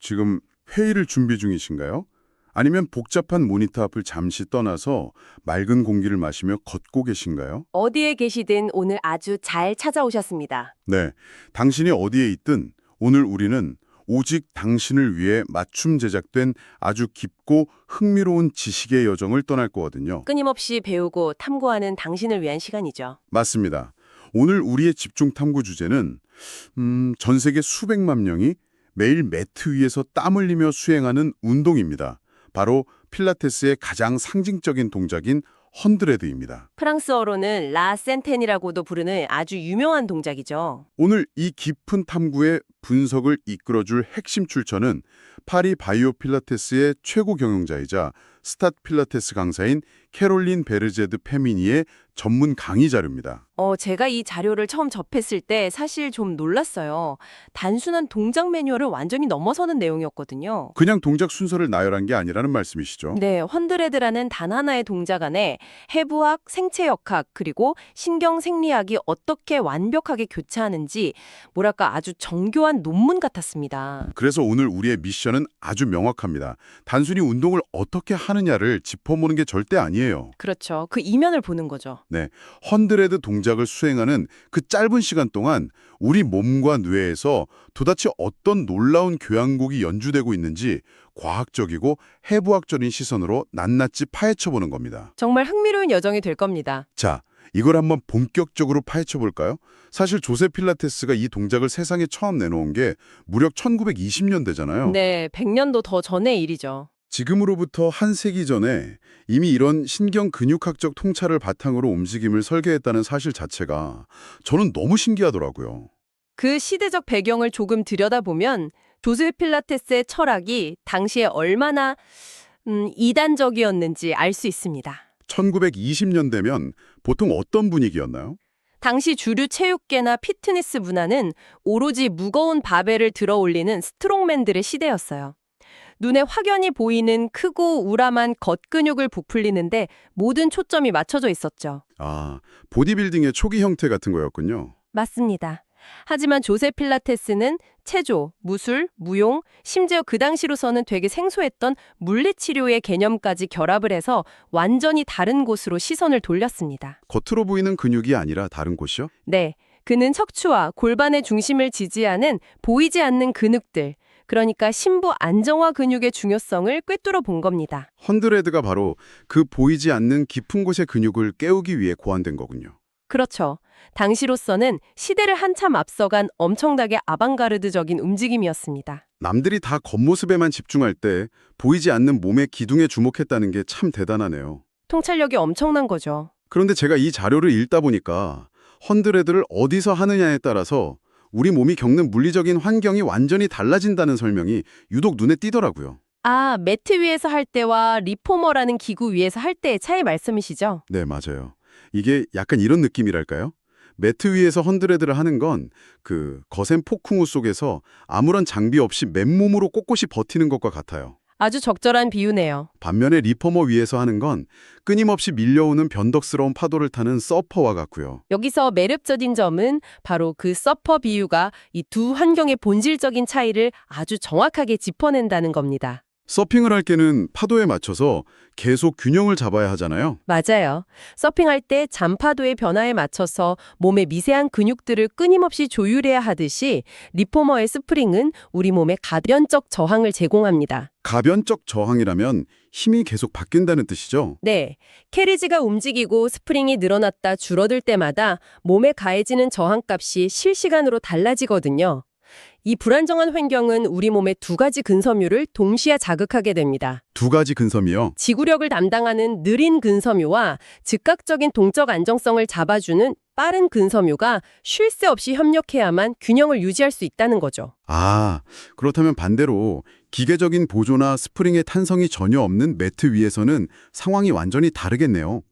지금 회의를 준비 중이신가요? 아니면 복잡한 모니터 앞을 잠시 떠나서 맑은 공기를 마시며 걷고 계신가요? 어디에 계시든 오늘 아주 잘 찾아오셨습니다. 네, 당신이 어디에 있든 오늘 우리는 오직 당신을 위해 맞춤 제작된 아주 깊고 흥미로운 지식의 여정을 떠날 거거든요. 끊임없이 배우고 탐구하는 당신을 위한 시간이죠. 맞습니다. 오늘 우리의 집중 탐구 주제는 전 세계 수백만 명이 매일 매트 위에서 땀 흘리며 수행하는 운동입니다. 바로 필라테스의 가장 상징적인 동작인 헌드레드입니다. 프랑스어로는 라 센텐이라고도 부르는 아주 유명한 동작이죠. 오늘 이 깊은 탐구의 분석을 이끌어줄 핵심 출처는 파리 바이오 필라테스의 최고 경영자이자 스ታት 필라테스 강사인 캐롤린 베르제드 페미니의 전문 강의 자료입니다. 제가 이 자료를 처음 접했을 때 사실 좀 놀랐어요. 단순한 동작 매뉴얼을 완전히 넘어서는 내용이었거든요. 그냥 동작 순서를 나열한 게 아니라는 말씀이시죠? 네, 헌드레드라는 단 하나의 동작 안에 해부학, 생체역학, 그리고 신경 생리학이 어떻게 완벽하게 교차하는지 뭐랄까 아주 정교한 논문 같았습니다. 그래서 오늘 우리의 미션은 아주 명확합니다. 단순히 운동을 어떻게 하느냐를 짚어보는 게 절대 아니에요. 그렇죠. 그 이면을 보는 거죠. 네, 헌드레드 동작을 수행하는 그 짧은 시간 동안 우리 몸과 뇌에서 도대체 어떤 놀라운 교향곡이 연주되고 있는지 과학적이고 해부학적인 시선으로 낱낱이 파헤쳐보는 겁니다. 정말 흥미로운 여정이 될 겁니다. 자, 이걸 한번 본격적으로 파헤쳐볼까요? 사실 조세 필라테스가 이 동작을 세상에 처음 내놓은 게 무려 1920년대잖아요. 네, 100년도 더 전의 일이죠. 지금으로부터 한 세기 전에 이미 이런 신경 근육학적 통찰을 바탕으로 움직임을 설계했다는 사실 자체가 저는 너무 신기하더라고요. 그 시대적 배경을 조금 들여다보면 조세 필라테스의 철학이 당시에 얼마나 이단적이었는지 알 수 있습니다. 1920년대면 보통 어떤 분위기였나요? 당시 주류 체육계나 피트니스 문화는 오로지 무거운 바벨을 들어 올리는 스트롱맨들의 시대였어요. 눈에 확연히 보이는 크고 우람한 겉근육을 부풀리는데 모든 초점이 맞춰져 있었죠. 아, 보디빌딩의 초기 형태 같은 거였군요. 맞습니다. 하지만 조세 필라테스는 체조, 무술, 무용, 심지어 그 당시로서는 되게 생소했던 물리치료의 개념까지 결합을 해서 완전히 다른 곳으로 시선을 돌렸습니다. 겉으로 보이는 근육이 아니라 다른 곳이요? 네, 그는 척추와 골반의 중심을 지지하는 보이지 않는 근육들, 그러니까 심부 안정화 근육의 중요성을 꿰뚫어 본 겁니다. 헌드레드가 바로 그 보이지 않는 깊은 곳의 근육을 깨우기 위해 고안된 거군요. 그렇죠. 당시로서는 시대를 한참 앞서간 엄청나게 아방가르드적인 움직임이었습니다. 남들이 다 겉모습에만 집중할 때 보이지 않는 몸의 기둥에 주목했다는 게 참 대단하네요. 통찰력이 엄청난 거죠. 그런데 제가 이 자료를 읽다 보니까 헌드레드를 어디서 하느냐에 따라서 우리 몸이 겪는 물리적인 환경이 완전히 달라진다는 설명이 유독 눈에 띄더라고요. 아, 매트 위에서 할 때와 리포머라는 기구 위에서 할 때의 차이 말씀이시죠? 네, 맞아요. 이게 약간 이런 느낌이랄까요? 매트 위에서 헌드레드를 하는 건 그 거센 폭풍우 속에서 아무런 장비 없이 맨몸으로 꼿꼿이 버티는 것과 같아요. 아주 적절한 비유네요. 반면에 리포머 위에서 하는 건 끊임없이 밀려오는 변덕스러운 파도를 타는 서퍼와 같고요. 여기서 매력적인 점은 바로 그 서퍼 비유가 이 두 환경의 본질적인 차이를 아주 정확하게 짚어낸다는 겁니다. 서핑을 할 때는 파도에 맞춰서 계속 균형을 잡아야 하잖아요. 맞아요. 서핑할 때 잔파도의 변화에 맞춰서 몸의 미세한 근육들을 끊임없이 조율해야 하듯이 리포머의 스프링은 우리 몸에 가변적 저항을 제공합니다. 가변적 저항이라면 힘이 계속 바뀐다는 뜻이죠. 네, 캐리지가 움직이고 스프링이 늘어났다 줄어들 때마다 몸에 가해지는 저항값이 실시간으로 달라지거든요. 이 불안정한 환경은 우리 몸의 두 가지 근섬유를 동시에 자극하게 됩니다. 두 가지 근섬이요. 지구력을 담당하는 느린 근섬유와 즉각적인 동적 안정성을 잡아주는 빠른 근섬유가 쉴 새 없이 협력해야만 균형을 유지할 수 있다는 거죠. 아, 그렇다면 반대로 기계적인 보조나 스프링의 탄성이 전혀 없는 매트 위에서는 상황이 완전히 다르겠네요.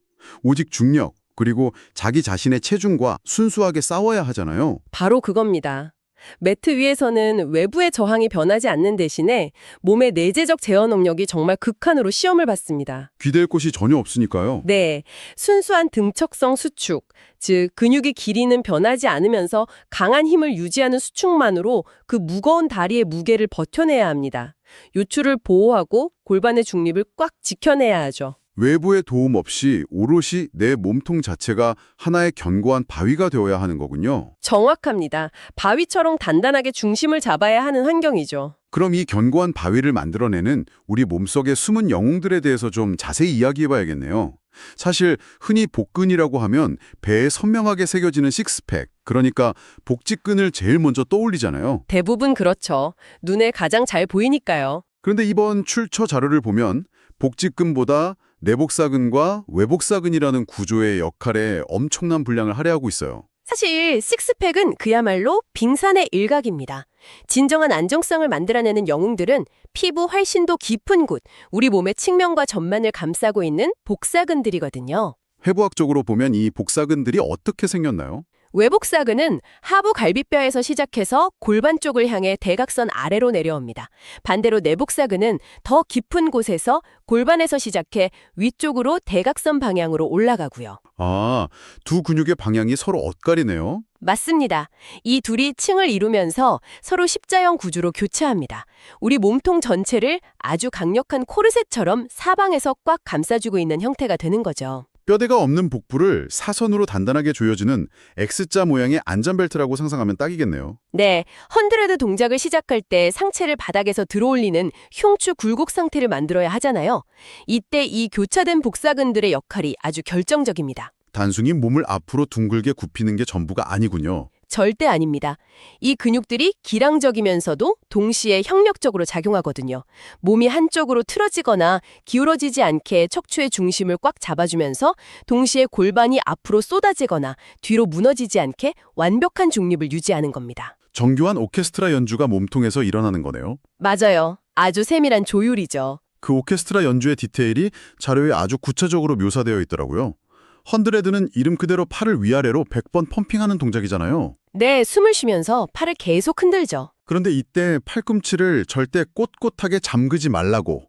오직 중력, 그리고 자기 자신의 체중과 순수하게 싸워야 하잖아요. 바로 그겁니다. 매트 위에서는 외부의 저항이 변하지 않는 대신에 몸의 내재적 제어 능력이 정말 극한으로 시험을 받습니다. 기댈 곳이 전혀 없으니까요. 네, 순수한 등척성 수축, 즉 근육의 길이는 변하지 않으면서 강한 힘을 유지하는 수축만으로 그 무거운 다리의 무게를 버텨내야 합니다. 요추를 보호하고 골반의 중립을 꽉 지켜내야 하죠. 외부의 도움 없이 오롯이 내 몸통 자체가 하나의 견고한 바위가 되어야 하는 거군요. 정확합니다. 바위처럼 단단하게 중심을 잡아야 하는 환경이죠. 그럼 이 견고한 바위를 만들어내는 우리 몸속의 숨은 영웅들에 대해서 좀 자세히 이야기해봐야겠네요. 사실 흔히 복근이라고 하면 배에 선명하게 새겨지는 식스팩, 그러니까 복직근을 제일 먼저 떠올리잖아요. 대부분 그렇죠. 눈에 가장 잘 보이니까요. 그런데 이번 출처 자료를 보면 복직근보다 내복사근과 외복사근이라는 구조의 역할에 엄청난 분량을 할애하고 있어요. 사실 식스팩은 그야말로 빙산의 일각입니다. 진정한 안정성을 만들어내는 영웅들은 피부 훨씬 더 깊은 곳, 우리 몸의 측면과 전면을 감싸고 있는 복사근들이거든요. 해부학적으로 보면 이 복사근들이 어떻게 생겼나요? 외복사근은 하부 갈비뼈에서 시작해서 골반 쪽을 향해 대각선 아래로 내려옵니다. 반대로 내복사근은 더 깊은 곳에서 골반에서 시작해 위쪽으로 대각선 방향으로 올라가고요. 아, 두 근육의 방향이 서로 엇갈리네요. 맞습니다. 이 둘이 층을 이루면서 서로 십자형 구조로 교차합니다. 우리 몸통 전체를 아주 강력한 코르셋처럼 사방에서 꽉 감싸주고 있는 형태가 되는 거죠. 뼈대가 없는 복부를 사선으로 단단하게 조여주는 X자 모양의 안전벨트라고 상상하면 딱이겠네요. 네, 헌드레드 동작을 시작할 때 상체를 바닥에서 들어올리는 흉추 굴곡 상태를 만들어야 하잖아요. 이때 이 교차된 복사근들의 역할이 아주 결정적입니다. 단순히 몸을 앞으로 둥글게 굽히는 게 전부가 아니군요. 절대 아닙니다. 이 근육들이 기량적이면서도 동시에 협력적으로 작용하거든요. 몸이 한쪽으로 틀어지거나 기울어지지 않게 척추의 중심을 꽉 잡아주면서 동시에 골반이 앞으로 쏟아지거나 뒤로 무너지지 않게 완벽한 중립을 유지하는 겁니다. 정교한 오케스트라 연주가 몸통에서 일어나는 거네요. 맞아요. 아주 세밀한 조율이죠. 그 오케스트라 연주의 디테일이 자료에 아주 구체적으로 묘사되어 있더라고요. 헌드레드는 이름 그대로 팔을 위아래로 100번 펌핑하는 동작이잖아요. 네, 숨을 쉬면서 팔을 계속 흔들죠. 그런데 이때 팔꿈치를 절대 꼿꼿하게 잠그지 말라고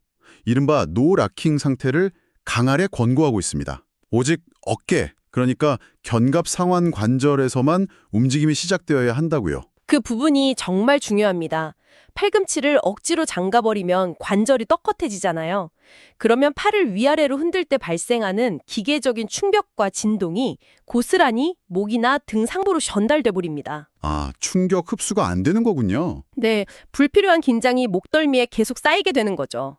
이른바 노 락킹 상태를 강하게 권고하고 있습니다. 오직 어깨, 그러니까 견갑 상완 관절에서만 움직임이 시작되어야 한다고요. 그 부분이 정말 중요합니다. 팔꿈치를 억지로 잠가버리면 관절이 떳떳해지잖아요. 그러면 팔을 위아래로 흔들 때 발생하는 기계적인 충격과 진동이 고스란히 목이나 등 상부로 전달돼 버립니다. 아, 충격 흡수가 안 되는 거군요. 네, 불필요한 긴장이 목덜미에 계속 쌓이게 되는 거죠.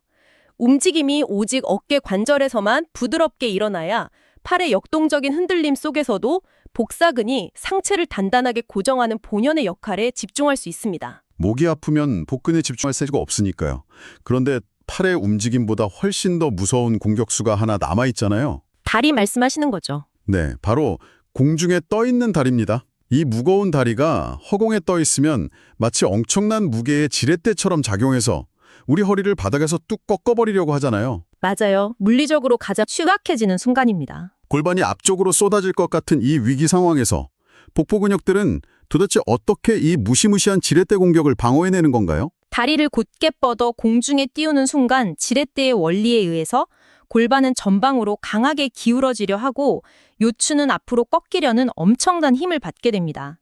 움직임이 오직 어깨 관절에서만 부드럽게 일어나야 팔의 역동적인 흔들림 속에서도 복사근이 상체를 단단하게 고정하는 본연의 역할에 집중할 수 있습니다. 목이 아프면 복근에 집중할 새가 없으니까요. 그런데 팔의 움직임보다 훨씬 더 무서운 공격수가 하나 남아있잖아요. 다리 말씀하시는 거죠. 네, 바로 공중에 떠 있는 다리입니다. 이 무거운 다리가 허공에 떠 있으면 마치 엄청난 무게의 지렛대처럼 작용해서 우리 허리를 바닥에서 뚝 꺾어버리려고 하잖아요. 맞아요. 물리적으로 가장 취약해지는 순간입니다. 골반이 앞쪽으로 쏟아질 것 같은 이 위기 상황에서 복부 근육들은 도대체 어떻게 이 무시무시한 지렛대 공격을 방어해내는 건가요? 다리를 곧게 뻗어 공중에 띄우는 순간 지렛대의 원리에 의해서 골반은 전방으로 강하게 기울어지려 하고 요추는 앞으로 꺾이려는 엄청난 힘을 받게 됩니다.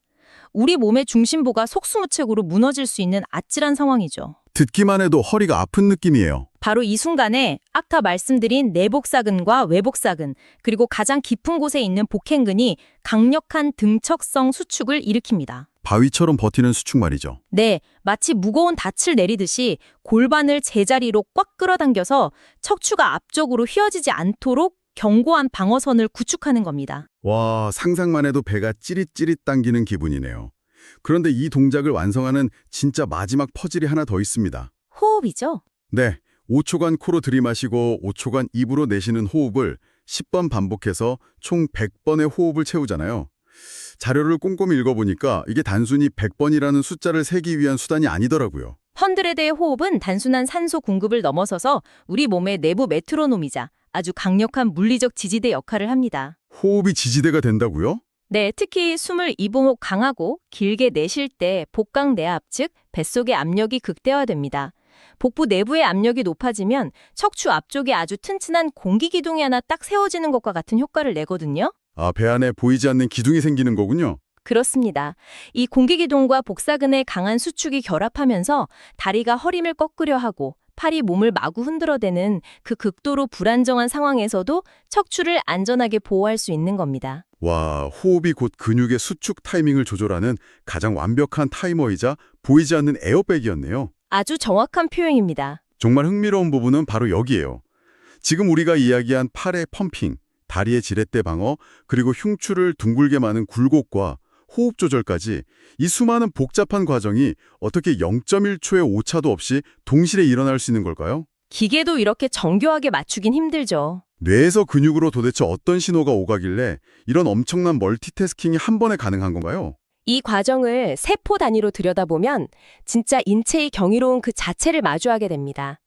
우리 몸의 중심부가 속수무책으로 무너질 수 있는 아찔한 상황이죠. 듣기만 해도 허리가 아픈 느낌이에요. 바로 이 순간에 아까 말씀드린 내복사근과 외복사근, 그리고 가장 깊은 곳에 있는 복행근이 강력한 등척성 수축을 일으킵니다. 바위처럼 버티는 수축 말이죠. 네, 마치 무거운 닻을 내리듯이 골반을 제자리로 꽉 끌어당겨서 척추가 앞쪽으로 휘어지지 않도록 견고한 방어선을 구축하는 겁니다. 와, 상상만 해도 배가 찌릿찌릿 당기는 기분이네요. 그런데 이 동작을 완성하는 진짜 마지막 퍼즐이 하나 더 있습니다. 호흡이죠. 네, 5초간 코로 들이마시고 5초간 입으로 내쉬는 호흡을 10번 반복해서 총 100번의 호흡을 채우잖아요. 자료를 꼼꼼히 읽어보니까 이게 단순히 100번이라는 숫자를 세기 위한 수단이 아니더라고요. 헌드레드의 호흡은 단순한 산소 공급을 넘어서서 우리 몸의 내부 메트로놈이자 아주 강력한 물리적 지지대 역할을 합니다. 호흡이 지지대가 된다고요? 네, 특히 숨을 이봉호 강하고 길게 내쉴 때 복강 내압, 즉 뱃속의 압력이 극대화됩니다. 복부 내부의 압력이 높아지면 척추 앞쪽에 아주 튼튼한 공기 기둥이 하나 딱 세워지는 것과 같은 효과를 내거든요. 아, 배 안에 보이지 않는 기둥이 생기는 거군요. 그렇습니다. 이 공기 기둥과 복사근의 강한 수축이 결합하면서 다리가 허림을 꺾으려 하고 팔이 몸을 마구 흔들어대는 그 극도로 불안정한 상황에서도 척추를 안전하게 보호할 수 있는 겁니다. 와, 호흡이 곧 근육의 수축 타이밍을 조절하는 가장 완벽한 타이머이자 보이지 않는 에어백이었네요. 아주 정확한 표현입니다. 정말 흥미로운 부분은 바로 여기예요. 지금 우리가 이야기한 팔의 펌핑, 다리의 지렛대 방어, 그리고 흉추를 둥글게 마는 굴곡과 호흡 조절까지 이 수많은 복잡한 과정이 어떻게 0.1초의 오차도 없이 동시에 일어날 수 있는 걸까요? 기계도 이렇게 정교하게 맞추긴 힘들죠. 뇌에서 근육으로 도대체 어떤 신호가 오가길래 이런 엄청난 멀티태스킹이 한 번에 가능한 건가요? 이 과정을 세포 단위로 들여다보면 진짜 인체의 경이로운 그 자체를 마주하게 됩니다.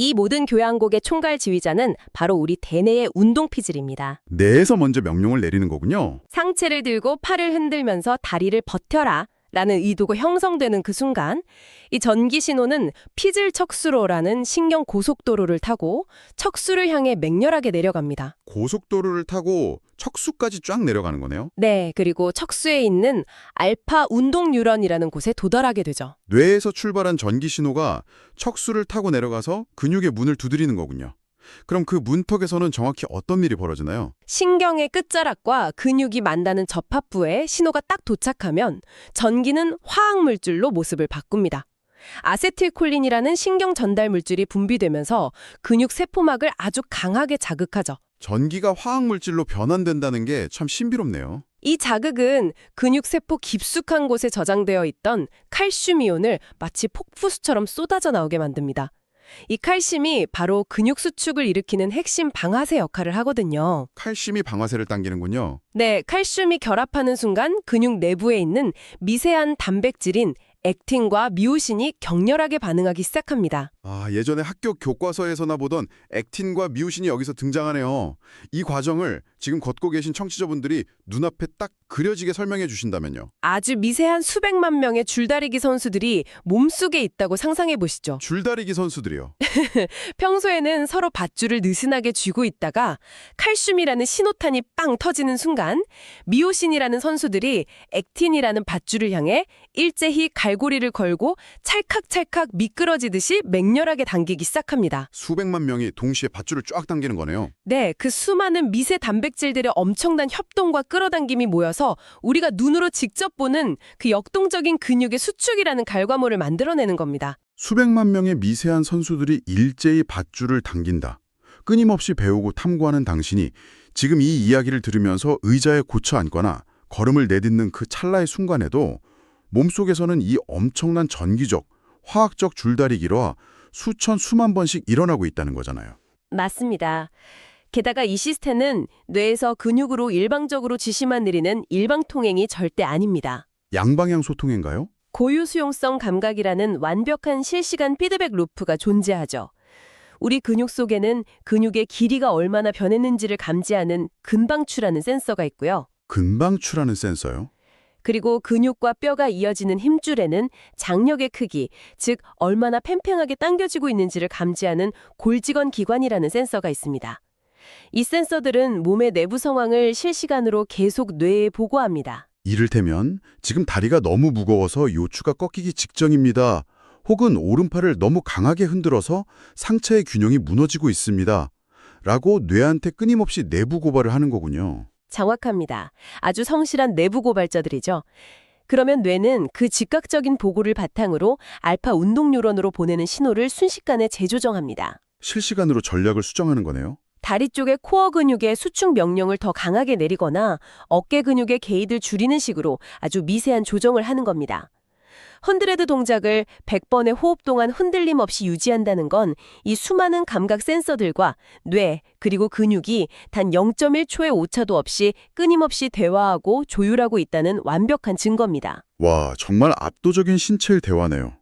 이 모든 교양곡의 총괄 지휘자는 바로 우리 대뇌의 운동피질입니다. 뇌에서 먼저 명령을 내리는 거군요. 상체를 들고 팔을 흔들면서 다리를 버텨라 라는 의도가 형성되는 그 순간 이 전기 신호는 피질 척수로라는 신경 고속도로를 타고 척수를 향해 맹렬하게 내려갑니다. 고속도로를 타고 척수까지 쫙 내려가는 거네요. 네, 그리고 척수에 있는 알파 운동 뉴런이라는 곳에 도달하게 되죠. 뇌에서 출발한 전기 신호가 척수를 타고 내려가서 근육의 문을 두드리는 거군요. 그럼 그 문턱에서는 정확히 어떤 일이 벌어지나요? 신경의 끝자락과 근육이 만나는 접합부에 신호가 딱 도착하면 전기는 화학물질로 모습을 바꿉니다. 아세틸콜린이라는 신경 전달 물질이 분비되면서 근육 세포막을 아주 강하게 자극하죠. 전기가 화학물질로 변환된다는 게 참 신비롭네요. 이 자극은 근육세포 깊숙한 곳에 저장되어 있던 칼슘 이온을 마치 폭포수처럼 쏟아져 나오게 만듭니다. 이 칼슘이 바로 근육 수축을 일으키는 핵심 방아쇠 역할을 하거든요. 칼슘이 방아쇠를 당기는군요. 네, 칼슘이 결합하는 순간 근육 내부에 있는 미세한 단백질인 액틴과 미오신이 격렬하게 반응하기 시작합니다. 아, 예전에 학교 교과서에서나 보던 액틴과 미오신이 여기서 등장하네요. 이 과정을 지금 걷고 계신 청취자분들이 눈앞에 딱 그려지게 설명해 주신다면요. 아주 미세한 수백만 명의 줄다리기 선수들이 몸속에 있다고 상상해 보시죠. 줄다리기 선수들이요. 평소에는 서로 밧줄을 느슨하게 쥐고 있다가 칼슘이라는 신호탄이 빵 터지는 순간 미오신이라는 선수들이 액틴이라는 밧줄을 향해 일제히 갈고리를 걸고 찰칵찰칵 미끄러지듯이 맹렬하게 당기기 시작합니다. 수백만 명이 동시에 밧줄을 쫙 당기는 거네요. 네, 그 수많은 미세 단백질들의 엄청난 협동과 끌어당김이 모여서 우리가 눈으로 직접 보는 그 역동적인 근육의 수축이라는 결과물을 만들어내는 겁니다. 수백만 명의 미세한 선수들이 일제히 밧줄을 당긴다. 끊임없이 배우고 탐구하는 당신이 지금 이 이야기를 들으면서 의자에 고쳐 앉거나 걸음을 내딛는 그 찰나의 순간에도 몸속에서는 이 엄청난 전기적, 화학적 줄다리기와 수만 번씩 일어나고 있다는 거잖아요. 맞습니다. 게다가 이 시스템은 뇌에서 근육으로 일방적으로 지시만 내리는 일방통행이 절대 아닙니다. 양방향 소통인가요? 고유 수용성 감각이라는 완벽한 실시간 피드백 루프가 존재하죠. 우리 근육 속에는 근육의 길이가 얼마나 변했는지를 감지하는 근방추라는 센서가 있고요. 근방추라는 센서요? 그리고 근육과 뼈가 이어지는 힘줄에는 장력의 크기, 즉 얼마나 팽팽하게 당겨지고 있는지를 감지하는 골직원 기관이라는 센서가 있습니다. 이 센서들은 몸의 내부 상황을 실시간으로 계속 뇌에 보고합니다. 이를테면 지금 다리가 너무 무거워서 요추가 꺾이기 직전입니다. 혹은 오른팔을 너무 강하게 흔들어서 상체의 균형이 무너지고 있습니다. 라고 뇌한테 끊임없이 내부 고발을 하는 거군요. 정확합니다. 아주 성실한 내부 고발자들이죠. 그러면 뇌는 그 즉각적인 보고를 바탕으로 알파 운동 뉴런으로 보내는 신호를 순식간에 재조정합니다. 실시간으로 전략을 수정하는 거네요. 다리 쪽의 코어 근육의 수축 명령을 더 강하게 내리거나 어깨 근육의 개입을 줄이는 식으로 아주 미세한 조정을 하는 겁니다. 헌드레드 동작을 100번의 호흡 동안 흔들림 없이 유지한다는 건 이 수많은 감각 센서들과 뇌 그리고 근육이 단 0.1초의 오차도 없이 끊임없이 대화하고 조율하고 있다는 완벽한 증거입니다. 와, 정말 압도적인 신체의 대화네요.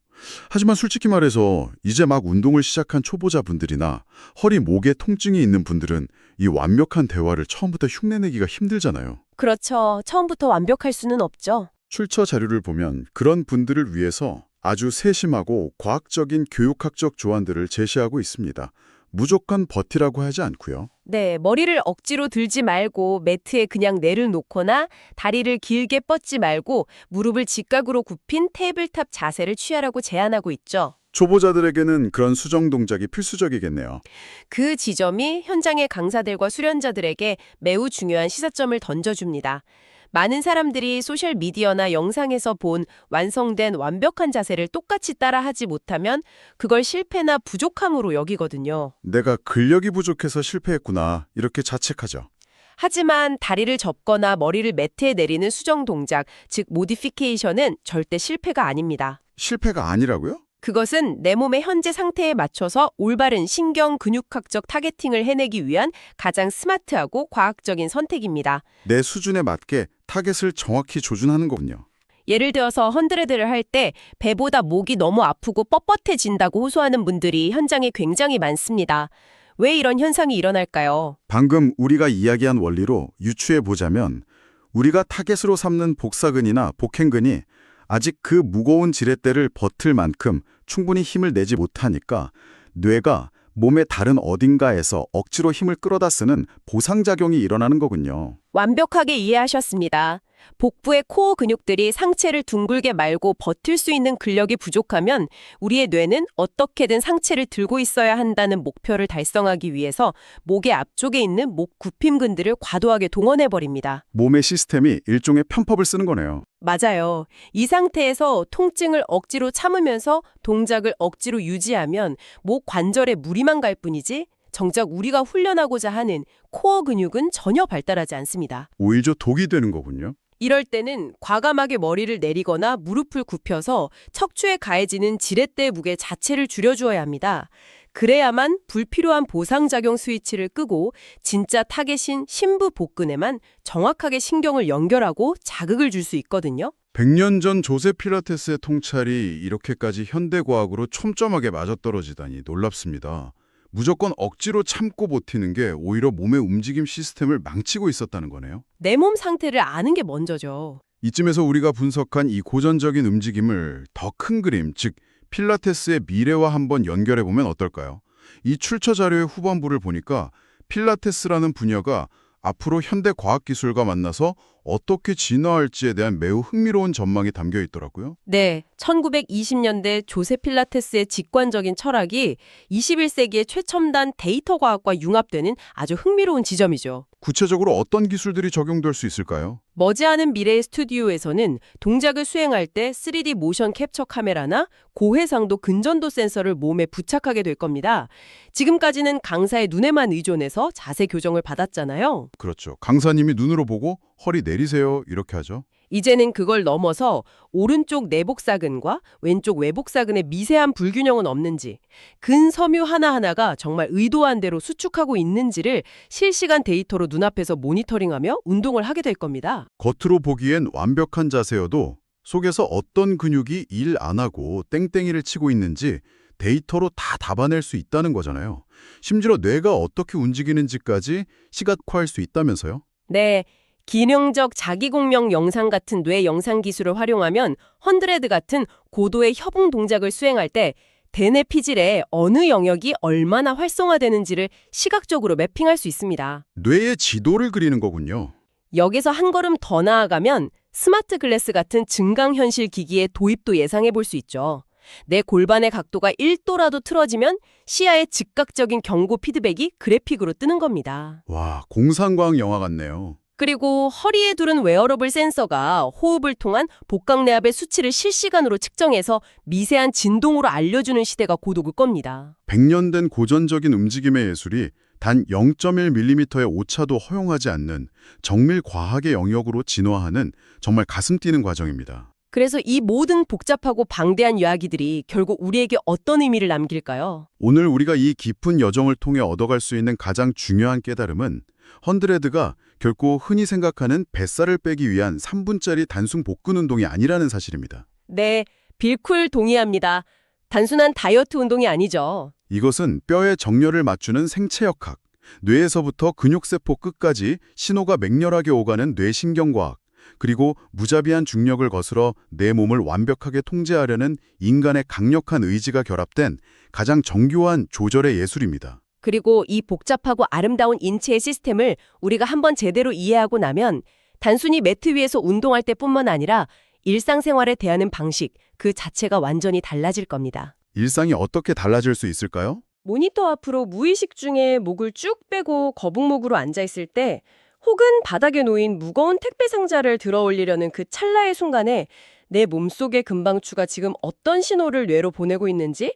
하지만 솔직히 말해서 이제 막 운동을 시작한 초보자분들이나 허리, 목에 통증이 있는 분들은 이 완벽한 대화를 처음부터 흉내내기가 힘들잖아요. 그렇죠. 처음부터 완벽할 수는 없죠. 출처 자료를 보면 그런 분들을 위해서 아주 세심하고 과학적인 교육학적 조언들을 제시하고 있습니다. 무조건 버티라고 하지 않고요. 네, 머리를 억지로 들지 말고 매트에 그냥 뇌를 놓거나 다리를 길게 뻗지 말고 무릎을 직각으로 굽힌 테이블탑 자세를 취하라고 제안하고 있죠. 초보자들에게는 그런 수정 동작이 필수적이겠네요. 그 지점이 현장의 강사들과 수련자들에게 매우 중요한 시사점을 던져줍니다. 많은 사람들이 소셜미디어나 영상에서 본 완성된 완벽한 자세를 똑같이 따라하지 못하면 그걸 실패나 부족함으로 여기거든요. 내가 근력이 부족해서 실패했구나 이렇게 자책하죠. 하지만 다리를 접거나 머리를 매트에 내리는 수정 동작, 즉 모디피케이션은 절대 실패가 아닙니다. 실패가 아니라고요? 그것은 내 몸의 현재 상태에 맞춰서 올바른 신경 근육학적 타겟팅을 해내기 위한 가장 스마트하고 과학적인 선택입니다. 내 수준에 맞게 타겟을 정확히 조준하는 거군요. 예를 들어서 헌드레드를 할 때 배보다 목이 너무 아프고 뻣뻣해진다고 호소하는 분들이 현장에 굉장히 많습니다. 왜 이런 현상이 일어날까요? 방금 우리가 이야기한 원리로 유추해 보자면 우리가 타겟으로 삼는 복사근이나 복행근이 아직 그 무거운 지렛대를 버틸 만큼 충분히 힘을 내지 못하니까 뇌가 몸의 다른 어딘가에서 억지로 힘을 끌어다 쓰는 보상작용이 일어나는 거군요. 완벽하게 이해하셨습니다. 복부의 코어 근육들이 상체를 둥글게 말고 버틸 수 있는 근력이 부족하면 우리의 뇌는 어떻게든 상체를 들고 있어야 한다는 목표를 달성하기 위해서 목의 앞쪽에 있는 목 굽힘근들을 과도하게 동원해버립니다. 몸의 시스템이 일종의 편법을 쓰는 거네요. 맞아요. 이 상태에서 통증을 억지로 참으면서 동작을 억지로 유지하면 목 관절에 무리만 갈 뿐이지 정작 우리가 훈련하고자 하는 코어 근육은 전혀 발달하지 않습니다. 오히려 독이 되는 거군요. 이럴 때는 과감하게 머리를 내리거나 무릎을 굽혀서 척추에 가해지는 지렛대 무게 자체를 줄여주어야 합니다. 그래야만 불필요한 보상작용 스위치를 끄고 진짜 타겟인 심부 복근에만 정확하게 신경을 연결하고 자극을 줄 수 있거든요. 100년 전 조세 필라테스의 통찰이 이렇게까지 현대과학으로 촘촘하게 맞아떨어지다니 놀랍습니다. 무조건 억지로 참고 버티는 게 오히려 몸의 움직임 시스템을 망치고 있었다는 거네요. 내 몸 상태를 아는 게 먼저죠. 이쯤에서 우리가 분석한 이 고전적인 움직임을 더 큰 그림, 즉 필라테스의 미래와 한번 연결해보면 어떨까요? 이 출처 자료의 후반부를 보니까 필라테스라는 분야가 앞으로 현대 과학기술과 만나서 어떻게 진화할지에 대한 매우 흥미로운 전망이 담겨 있더라고요. 네, 1920년대 조세 필라테스의 직관적인 철학이 21세기의 최첨단 데이터 과학과 융합되는 아주 흥미로운 지점이죠. 구체적으로 어떤 기술들이 적용될 수 있을까요? 머지않은 미래의 스튜디오에서는 동작을 수행할 때 3D 모션 캡처 카메라나 고해상도 근전도 센서를 몸에 부착하게 될 겁니다. 지금까지는 강사의 눈에만 의존해서 자세 교정을 받았잖아요. 그렇죠. 강사님이 눈으로 보고 허리 내리세요 이렇게 하죠. 이제는 그걸 넘어서 오른쪽 내복사근과 왼쪽 외복사근의 미세한 불균형은 없는지, 근섬유 하나하나가 정말 의도한 대로 수축하고 있는지를 실시간 데이터로 눈앞에서 모니터링하며 운동을 하게 될 겁니다. 겉으로 보기엔 완벽한 자세여도 속에서 어떤 근육이 일 안 하고 땡땡이를 치고 있는지 데이터로 다 잡아낼 수 있다는 거잖아요. 심지어 뇌가 어떻게 움직이는지까지 시각화할 수 있다면서요? 네. 기능적 자기공명 영상 같은 뇌 영상 기술을 활용하면 헌드레드 같은 고도의 협응 동작을 수행할 때 대뇌 피질의 어느 영역이 얼마나 활성화되는지를 시각적으로 매핑할 수 있습니다. 뇌의 지도를 그리는 거군요. 여기서 한 걸음 더 나아가면 스마트 글래스 같은 증강현실 기기의 도입도 예상해 볼 수 있죠. 내 골반의 각도가 1도라도 틀어지면 시야의 즉각적인 경고 피드백이 그래픽으로 뜨는 겁니다. 와, 공상과학 영화 같네요. 그리고 허리에 두른 웨어러블 센서가 호흡을 통한 복강내압의 수치를 실시간으로 측정해서 미세한 진동으로 알려주는 시대가 곧 올 겁니다. 100년 된 고전적인 움직임의 예술이 단 0.1mm의 오차도 허용하지 않는 정밀 과학의 영역으로 진화하는 정말 가슴 뛰는 과정입니다. 그래서 이 모든 복잡하고 방대한 이야기들이 결국 우리에게 어떤 의미를 남길까요? 오늘 우리가 이 깊은 여정을 통해 얻어갈 수 있는 가장 중요한 깨달음은 헌드레드가 결코 흔히 생각하는 뱃살을 빼기 위한 3분짜리 단순 복근 운동이 아니라는 사실입니다. 네, 빌쿨 동의합니다. 단순한 다이어트 운동이 아니죠. 이것은 뼈의 정렬을 맞추는 생체역학, 뇌에서부터 근육세포 끝까지 신호가 맹렬하게 오가는 뇌신경과학, 그리고 무자비한 중력을 거스러 내 몸을 완벽하게 통제하려는 인간의 강력한 의지가 결합된 가장 정교한 조절의 예술입니다. 그리고 이 복잡하고 아름다운 인체의 시스템을 우리가 한번 제대로 이해하고 나면 단순히 매트 위에서 운동할 때뿐만 아니라 일상생활에 대하는 방식 그 자체가 완전히 달라질 겁니다. 일상이 어떻게 달라질 수 있을까요? 모니터 앞으로 무의식 중에 목을 쭉 빼고 거북목으로 앉아있을 때 혹은 바닥에 놓인 무거운 택배 상자를 들어 올리려는 그 찰나의 순간에 내 몸속의 금방추가 지금 어떤 신호를 뇌로 보내고 있는지,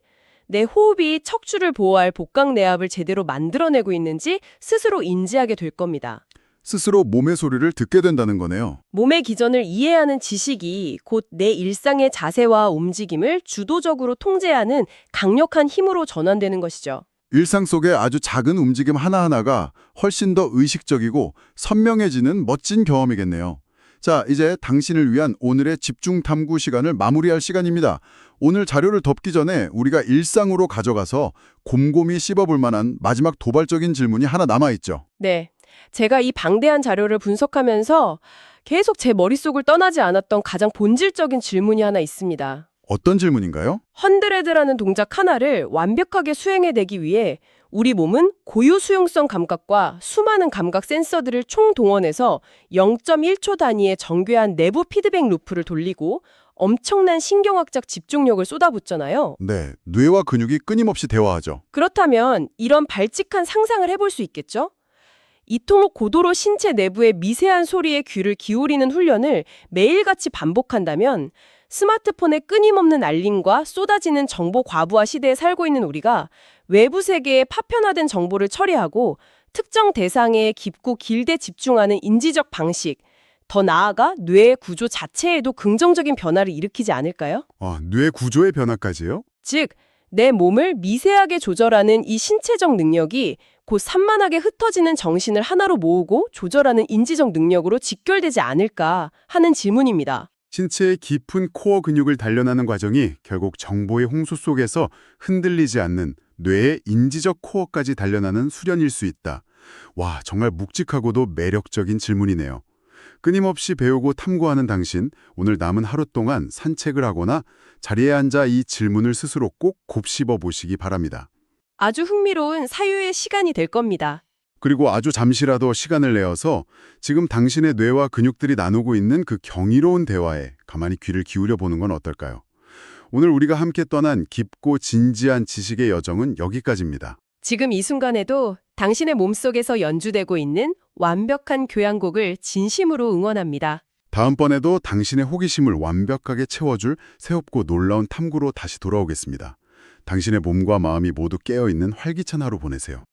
내 호흡이 척추를 보호할 복강내압을 제대로 만들어내고 있는지 스스로 인지하게 될 겁니다. 스스로 몸의 소리를 듣게 된다는 거네요. 몸의 기전을 이해하는 지식이 곧 내 일상의 자세와 움직임을 주도적으로 통제하는 강력한 힘으로 전환되는 것이죠. 일상 속의 아주 작은 움직임 하나하나가 훨씬 더 의식적이고 선명해지는 멋진 경험이겠네요. 자, 이제 당신을 위한 오늘의 집중 탐구 시간을 마무리할 시간입니다. 오늘 자료를 덮기 전에 우리가 일상으로 가져가서 곰곰이 씹어볼 만한 마지막 도발적인 질문이 하나 남아있죠. 네. 제가 이 방대한 자료를 분석하면서 계속 제 머릿속을 떠나지 않았던 가장 본질적인 질문이 하나 있습니다. 어떤 질문인가요? 헌드레드라는 동작 하나를 완벽하게 수행해내기 위해 우리 몸은 고유 수용성 감각과 수많은 감각 센서들을 총동원해서 0.1초 단위의 정교한 내부 피드백 루프를 돌리고 엄청난 신경학적 집중력을 쏟아붓잖아요. 네, 뇌와 근육이 끊임없이 대화하죠. 그렇다면 이런 발칙한 상상을 해볼 수 있겠죠? 이토록 고도로 신체 내부의 미세한 소리에 귀를 기울이는 훈련을 매일같이 반복한다면 스마트폰의 끊임없는 알림과 쏟아지는 정보 과부하 시대에 살고 있는 우리가 외부 세계의 파편화된 정보를 처리하고 특정 대상에 깊고 길게 집중하는 인지적 방식, 더 나아가 뇌의 구조 자체에도 긍정적인 변화를 일으키지 않을까요? 뇌 구조의 변화까지요? 즉, 내 몸을 미세하게 조절하는 이 신체적 능력이 곧 산만하게 흩어지는 정신을 하나로 모으고 조절하는 인지적 능력으로 직결되지 않을까 하는 질문입니다. 신체의 깊은 코어 근육을 단련하는 과정이 결국 정보의 홍수 속에서 흔들리지 않는 뇌의 인지적 코어까지 단련하는 수련일 수 있다. 와, 정말 묵직하고도 매력적인 질문이네요. 끊임없이 배우고 탐구하는 당신, 오늘 남은 하루 동안 산책을 하거나 자리에 앉아 이 질문을 스스로 꼭 곱씹어 보시기 바랍니다. 아주 흥미로운 사유의 시간이 될 겁니다. 그리고 아주 잠시라도 시간을 내어서 지금 당신의 뇌와 근육들이 나누고 있는 그 경이로운 대화에 가만히 귀를 기울여 보는 건 어떨까요? 오늘 우리가 함께 떠난 깊고 진지한 지식의 여정은 여기까지입니다. 지금 이 순간에도 당신의 몸속에서 연주되고 있는 완벽한 교향곡을 진심으로 응원합니다. 다음번에도 당신의 호기심을 완벽하게 채워줄 새롭고 놀라운 탐구로 다시 돌아오겠습니다. 당신의 몸과 마음이 모두 깨어있는 활기찬 하루 보내세요.